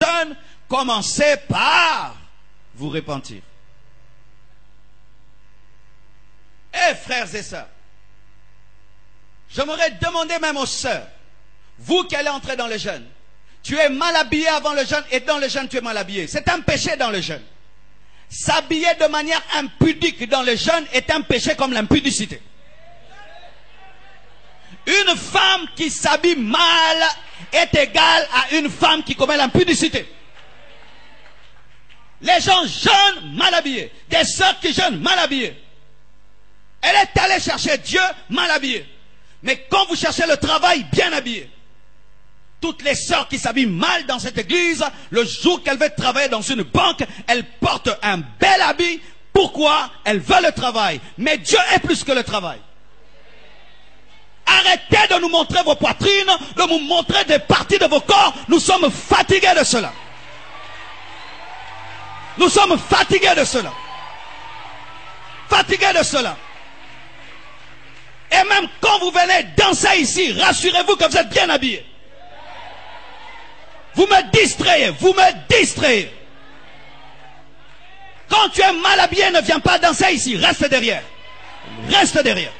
donne, commencez par vous repentir. Eh frères et sœurs, j'aimerais demander même aux sœurs, vous qui allez entrer dans le jeûne, tu es mal habillé avant le jeûne et dans le jeûne tu es mal habillé. C'est un péché dans le jeûne. S'habiller de manière impudique dans le jeûne est un péché comme l'impudicité. Une femme qui s'habille mal est égale à une femme qui commet l'impudicité. Les gens jeûnent mal habillés. Des sœurs qui jeûnent mal habillées. Elle est allée chercher Dieu mal habillée. Mais quand vous cherchez le travail, bien habillé. Toutes les sœurs qui s'habillent mal dans cette église, le jour qu'elles veulent travailler dans une banque, elles portent un bel habit. Pourquoi? Elles veulent le travail. Mais Dieu est plus que le travail. Arrêtez de nous montrer vos poitrines, de nous montrer des parties de vos corps. Nous sommes fatigués de cela. Nous sommes fatigués de cela. Fatigués de cela. Et même quand vous venez danser ici, rassurez-vous que vous êtes bien habillés. Vous me distrayez, vous me distrayez. Quand tu es mal habillé, ne viens pas danser ici, reste derrière. Reste derrière.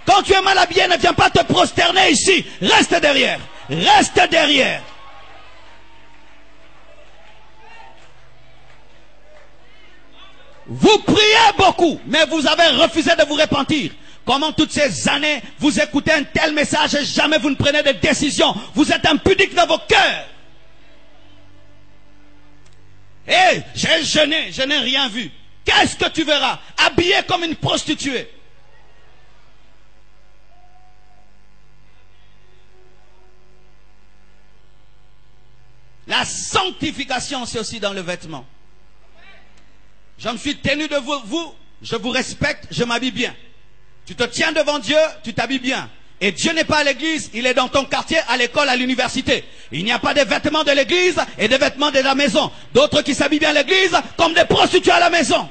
Quand tu es mal habillé, ne viens pas te prosterner ici, reste derrière. Reste derrière. Vous priez beaucoup, mais vous avez refusé de vous repentir. Comment toutes ces années, vous écoutez un tel message et jamais vous ne prenez de décision. Vous êtes impudique dans vos cœurs. Eh, j'ai jeûné, je n'ai rien vu. Qu'est-ce que tu verras? Habillé comme une prostituée. La sanctification, c'est aussi dans le vêtement. Je me suis tenu de vous, je vous respecte, je m'habille bien. Tu te tiens devant Dieu, tu t'habilles bien. Et Dieu n'est pas à l'église, il est dans ton quartier, à l'école, à l'université. Il n'y a pas de vêtements de l'église et de vêtements de la maison. D'autres qui s'habillent bien à l'église comme des prostituées à la maison.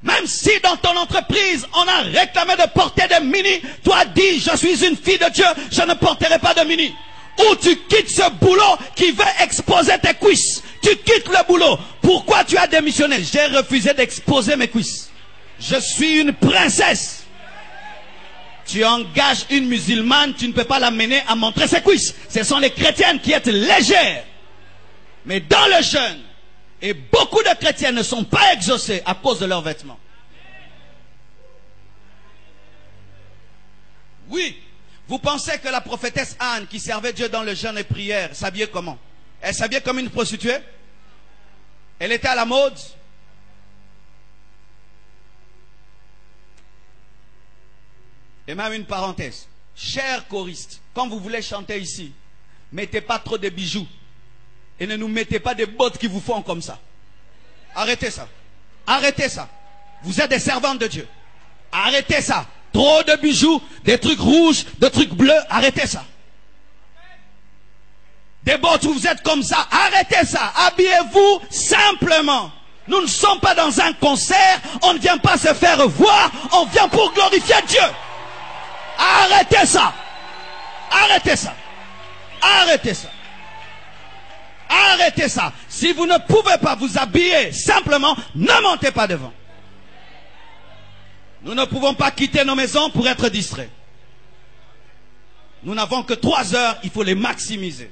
Même si dans ton entreprise, on a réclamé de porter des mini, toi dis, je suis une fille de Dieu, je ne porterai pas de mini. Ou tu quittes ce boulot qui veut exposer tes cuisses. Tu quittes le boulot. Pourquoi tu as démissionné? J'ai refusé d'exposer mes cuisses. Je suis une princesse. Tu engages une musulmane, tu ne peux pas l'amener à montrer ses cuisses. Ce sont les chrétiennes qui sont légères. Mais dans le jeûne, et beaucoup de chrétiens ne sont pas exaucés à cause de leurs vêtements. Oui, vous pensez que la prophétesse Anne, qui servait Dieu dans le jeûne et prière, s'habillait comment? Elle s'habillait comme une prostituée? Elle était à la mode? Et même une parenthèse. Chers choristes, quand vous voulez chanter ici, mettez pas trop de bijoux. Et ne nous mettez pas des bottes qui vous font comme ça. Arrêtez ça. Arrêtez ça. Vous êtes des servantes de Dieu. Arrêtez ça. Trop de bijoux, des trucs rouges, des trucs bleus. Arrêtez ça. Des bottes où vous êtes comme ça. Arrêtez ça. Habillez-vous simplement. Nous ne sommes pas dans un concert. On ne vient pas se faire voir. On vient pour glorifier Dieu. Arrêtez ça. Arrêtez ça. Arrêtez ça. Arrêtez ça. Si vous ne pouvez pas vous habiller simplement, ne montez pas devant. Nous ne pouvons pas quitter nos maisons pour être distraits. Nous n'avons que 3 heures, il faut les maximiser.